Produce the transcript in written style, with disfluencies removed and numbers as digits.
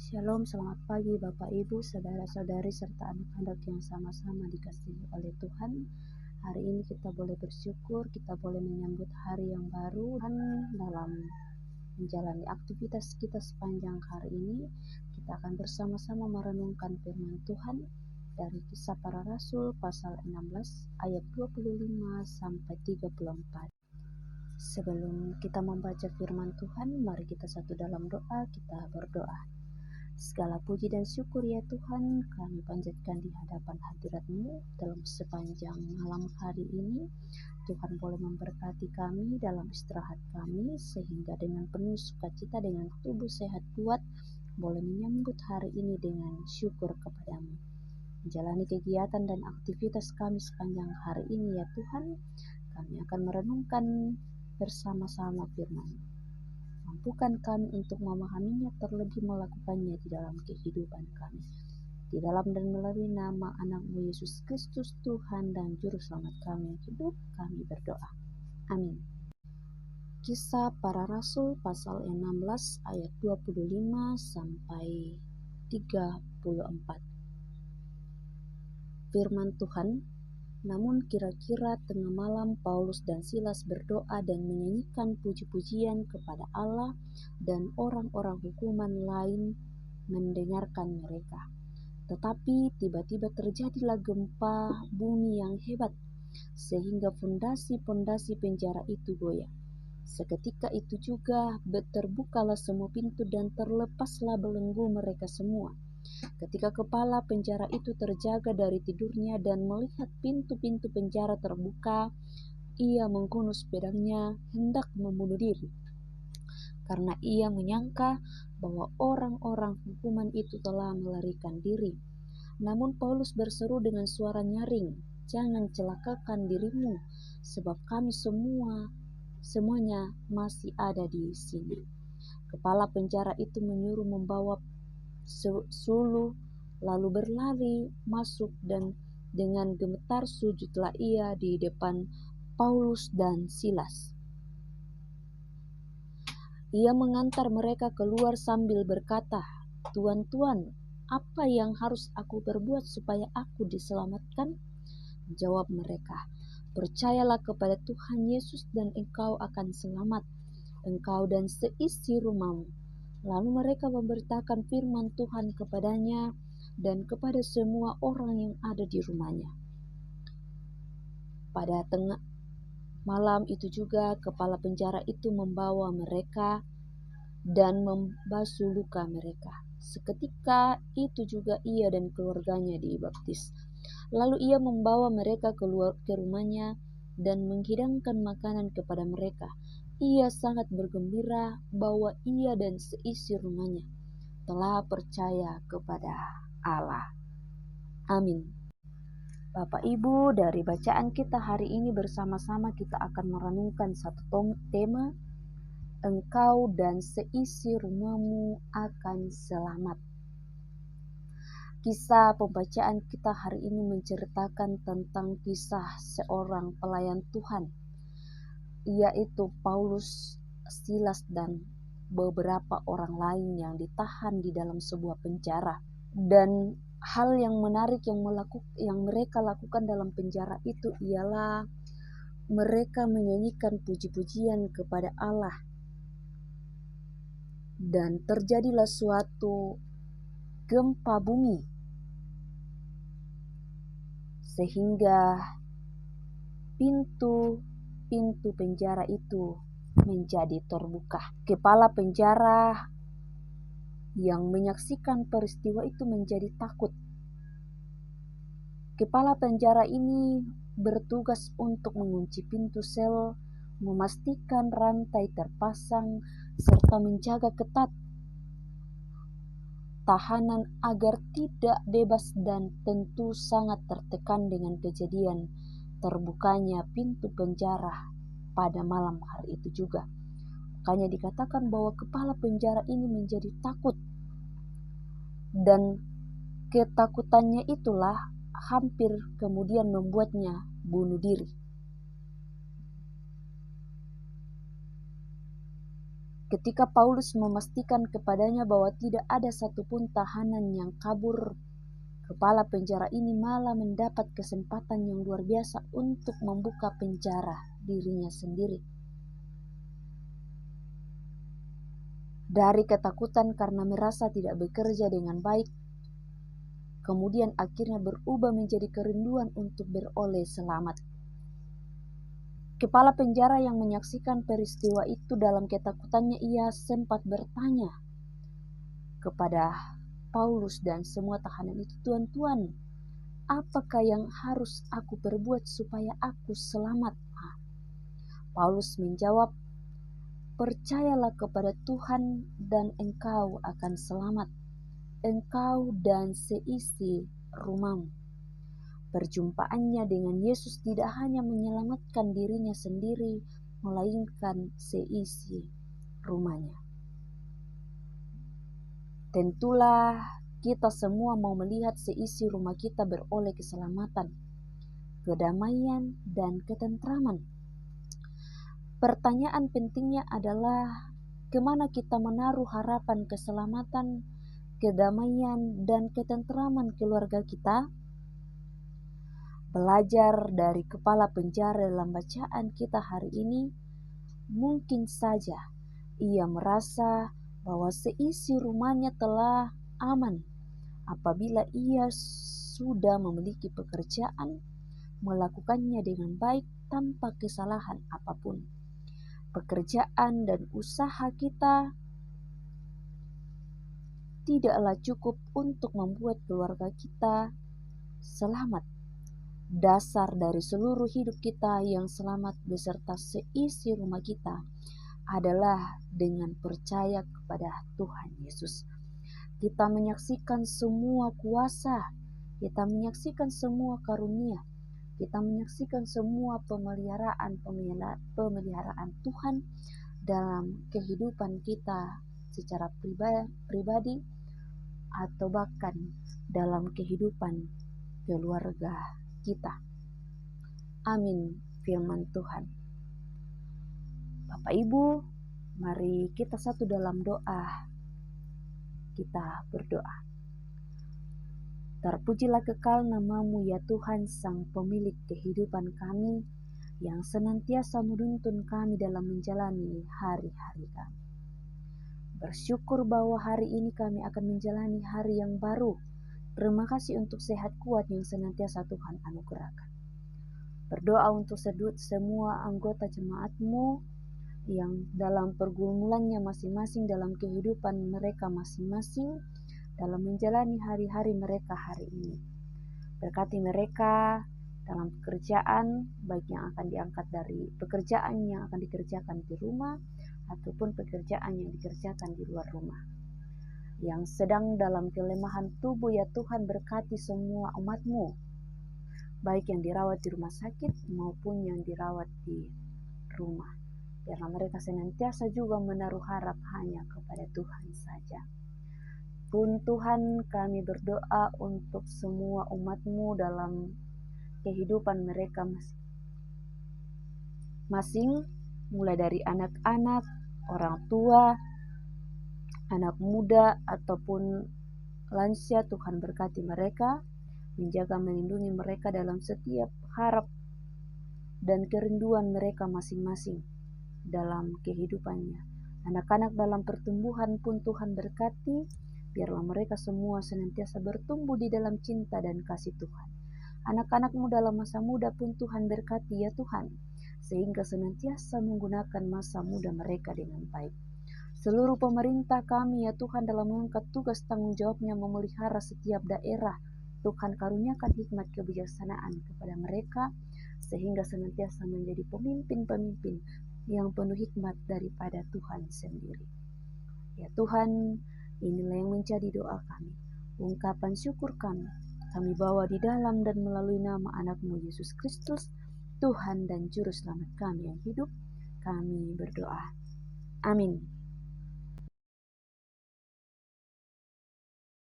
Shalom, selamat pagi Bapak Ibu, saudara-saudari serta anak-anak yang sama-sama dikasihi oleh Tuhan. Hari ini kita boleh bersyukur, kita boleh menyambut hari yang baru dan dalam menjalani aktivitas kita sepanjang hari ini, kita akan bersama-sama merenungkan firman Tuhan dari Kisah Para Rasul pasal 16 ayat 25 sampai 34. Sebelum kita membaca firman Tuhan, mari kita satu dalam doa, kita berdoa. Segala puji dan syukur ya Tuhan, kami panjatkan di hadapan hadirat-Mu dalam sepanjang malam hari ini. Tuhan boleh memberkati kami dalam istirahat kami, sehingga dengan penuh sukacita, dengan tubuh sehat kuat, boleh menyambut hari ini dengan syukur kepadamu. Menjalani kegiatan dan aktivitas kami sepanjang hari ini ya Tuhan, kami akan merenungkan bersama-sama firman-Mu. Mampukan kami untuk memahaminya, terlebih melakukannya di dalam kehidupan kami. Di dalam dan melalui nama anak-Mu Yesus Kristus, Tuhan dan Juru Selamat kami yang hidup, kami berdoa. Amin. Kisah Para Rasul pasal 16 ayat 25 sampai 34. Firman Tuhan, namun kira-kira tengah malam Paulus dan Silas berdoa dan menyanyikan puji-pujian kepada Allah, dan orang-orang hukuman lain mendengarkan mereka. Tetapi tiba-tiba terjadilah gempa bumi yang hebat, sehingga fondasi-fondasi penjara itu goyah. Seketika itu juga terbukalah semua pintu dan terlepaslah belenggu mereka semua. Ketika kepala penjara itu terjaga dari tidurnya dan melihat pintu-pintu penjara terbuka, ia menggunus pedangnya hendak membunuh diri, karena ia menyangka bahwa orang-orang hukuman itu telah melarikan diri. Namun Paulus berseru dengan suara nyaring, "Jangan celakakan dirimu, sebab kami semuanya masih ada di sini." Kepala penjara itu menyuruh membawa suluh, lalu berlari masuk, dan dengan gemetar sujudlah ia di depan Paulus dan Silas. Ia mengantar mereka keluar sambil berkata, "Tuan-tuan, apa yang harus aku perbuat supaya aku diselamatkan?" Jawab mereka, "Percayalah kepada Tuhan Yesus dan engkau akan selamat, engkau dan seisi rumahmu." Lalu mereka memberitakan firman Tuhan kepadanya dan kepada semua orang yang ada di rumahnya. Pada tengah malam itu juga kepala penjara itu membawa mereka dan membasuh luka mereka. Seketika itu juga ia dan keluarganya dibaptis. Lalu ia membawa mereka keluar ke rumahnya dan menghidangkan makanan kepada mereka. Ia sangat bergembira bahwa ia dan seisi rumahnya telah percaya kepada Allah. Amin. Bapak Ibu, dari bacaan kita hari ini bersama-sama kita akan merenungkan satu tema, engkau dan seisi rumahmu akan selamat. Kisah pembacaan kita hari ini menceritakan tentang kisah seorang pelayan Tuhan, yaitu Paulus, Silas, dan beberapa orang lain yang ditahan di dalam sebuah penjara. Dan hal yang menarik yang mereka lakukan dalam penjara itu ialah mereka menyanyikan puji-pujian kepada Allah. Dan terjadilah suatu gempa bumi, sehingga pintu penjara itu menjadi terbuka. Kepala penjara yang menyaksikan peristiwa itu menjadi takut. Kepala penjara ini bertugas untuk mengunci pintu sel, memastikan rantai terpasang, serta menjaga ketat tahanan agar tidak bebas, dan tentu sangat tertekan dengan kejadian terbukanya pintu penjara pada malam hari itu juga. Makanya dikatakan bahwa kepala penjara ini menjadi takut, dan ketakutannya itulah hampir kemudian membuatnya bunuh diri. Ketika Paulus memastikan kepadanya bahwa tidak ada satupun tahanan yang kabur, kepala penjara ini malah mendapat kesempatan yang luar biasa untuk membuka penjara dirinya sendiri. Dari ketakutan karena merasa tidak bekerja dengan baik, kemudian akhirnya berubah menjadi kerinduan untuk beroleh selamat. Kepala penjara yang menyaksikan peristiwa itu dalam ketakutannya ia sempat bertanya kepada Paulus dan semua tahanan itu, "Tuan-tuan, apakah yang harus aku perbuat supaya aku selamat?" Paulus menjawab, "Percayalah kepada Tuhan dan engkau akan selamat, engkau dan seisi rumahmu." Perjumpaannya dengan Yesus tidak hanya menyelamatkan dirinya sendiri, melainkan seisi rumahnya. Tentulah kita semua mau melihat seisi rumah kita beroleh keselamatan, kedamaian, dan ketentraman. Pertanyaan pentingnya adalah, kemana kita menaruh harapan keselamatan, kedamaian, dan ketentraman keluarga kita? Belajar dari kepala penjara dalam bacaan kita hari ini, mungkin saja ia merasa bahwa seisi rumahnya telah aman apabila ia sudah memiliki pekerjaan, melakukannya dengan baik tanpa kesalahan apapun. Pekerjaan dan usaha kita tidaklah cukup untuk membuat keluarga kita selamat. Dasar dari seluruh hidup kita yang selamat beserta seisi rumah kita adalah dengan percaya kepada Tuhan Yesus. Kita menyaksikan semua kuasa, kita menyaksikan semua karunia, kita menyaksikan semua pemeliharaan Tuhan dalam kehidupan kita secara pribadi atau bahkan dalam kehidupan keluarga kita. Amin firman Tuhan. Bapak Ibu, mari kita satu dalam doa. Kita berdoa. Terpujilah kekal nama-Mu ya Tuhan, Sang Pemilik kehidupan kami, yang senantiasa menuntun kami dalam menjalani hari-hari kami. Bersyukur bahwa hari ini kami akan menjalani hari yang baru. Terima kasih untuk sehat kuat yang senantiasa Tuhan anugerahkan. Berdoa untuk semua anggota jemaat-Mu yang dalam pergumulannya masing-masing dalam kehidupan mereka masing-masing dalam menjalani hari-hari mereka hari ini. Berkati mereka dalam pekerjaan, baik yang akan diangkat dari pekerjaan yang akan dikerjakan di rumah ataupun pekerjaan yang dikerjakan di luar rumah. Yang sedang dalam kelemahan tubuh ya Tuhan, berkati semua umat-Mu, baik yang dirawat di rumah sakit maupun yang dirawat di rumah. Biarlah mereka senantiasa juga menaruh harap hanya kepada Tuhan saja. Pun Tuhan, kami berdoa untuk semua umat-Mu dalam kehidupan mereka masing-masing, mulai dari anak-anak, orang tua, anak muda, ataupun lansia. Tuhan berkati mereka, menjaga melindungi mereka dalam setiap harap dan kerinduan mereka masing-masing dalam kehidupannya. Anak-anak dalam pertumbuhan pun Tuhan berkati, biarlah mereka semua senantiasa bertumbuh di dalam cinta dan kasih Tuhan. Anak-anak-Mu dalam masa muda pun Tuhan berkati ya Tuhan, sehingga senantiasa menggunakan masa muda mereka dengan baik. Seluruh pemerintah kami ya Tuhan dalam mengangkat tugas tanggung jawabnya memelihara setiap daerah, Tuhan karuniakan hikmat kebijaksanaan kepada mereka, sehingga senantiasa menjadi pemimpin-pemimpin yang penuh hikmat daripada Tuhan sendiri. Ya Tuhan, inilah yang menjadi doa kami. Ungkapan syukur kami bawa di dalam dan melalui nama anak-Mu Yesus Kristus, Tuhan dan Juru Selamat kami yang hidup. Kami berdoa. Amin.